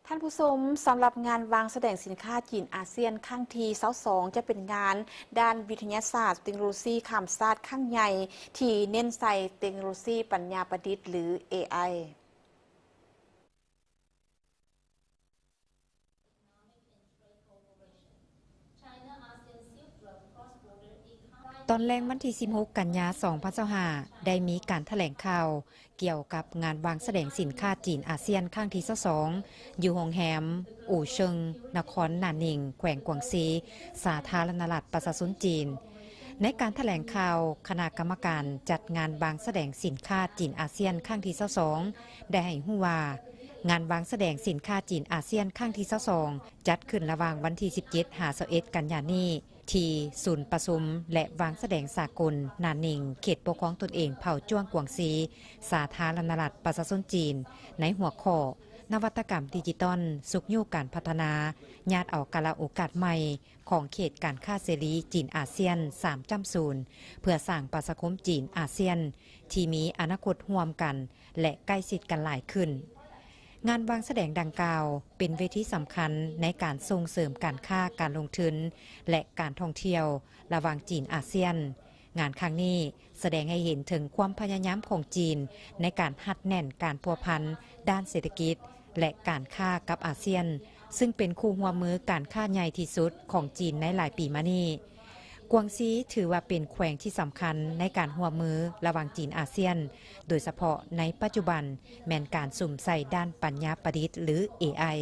ท่านผู้ชมสำหรับงานวางแสดงสินค้าจีนอาเซียนครั้งที่22จะเป็นงานด้านวิทยาศาสตร์เทคโนโลยีคำศาสตร์ครั้งใหญ่ที่เน้นใส่เทคโนโลยีปัญญาประดิษฐ์หรือ AIตอนแรงวันที่16กันยายน2025ได้มีการแถลงข่าวเกี่ยวกับงานวางแสดงสินค้าจีนอาเซียนครั้งที่22อยู่โรงแรมอู่เชิงนครหนานนิงแขวงกวางซีสาธารณรัฐประชาชนจีนในการแถลงข่าวคณะกรรมการจัดงานวางแสดงสินค้าจีนอาเซียนครั้งที่22ได้ให้ฮู้ว่างานวางแสดงสินค้าจีนอาเซียนครั้งที่22จัดขึ้นระหว่างวันที่17-21กันยายนนี้ที่ศูนย์ประชุมและวางแสดงสากลนานนิงเขตปกครองตนเองเผ่าจ้วงกวางซีสาธารณรัฐประชาชนจีนในหัวข้อนวัตกรรมดิจิตอลสุขอยู่การพัฒนาญาติเอากาลโอกาสใหม่ของเขตการค้าเสรีจีนอาเซียน 3.0 เพื่อสร้างประชาคมจีนอาเซียนที่มีอนาคตร่วมกันและใกล้ชิดกันหลายขึ้นงานวางแสดงดังกล่าวเป็นเวทีสำคัญในการส่งเสริมการค้าการลงทุนและการท่องเที่ยวระหว่างจีนอาเซียนงานครั้งนี้แสดงให้เห็นถึงความพยายามของจีนในการหัดแน่นการพัวพันด้านเศรษฐกิจและการค้ากับอาเซียนซึ่งเป็นคู่ร่วมมือการค้าใหญ่ที่สุดของจีนในหลายปีมานี้กวางซีถือว่าเป็นแขวงที่สำคัญในการร่วมมือระหว่างจีนอาเซียนโดยเฉพาะในปัจจุบันแม้นการสุ่มใส่ด้านปัญญาประดิษฐ์หรือ AI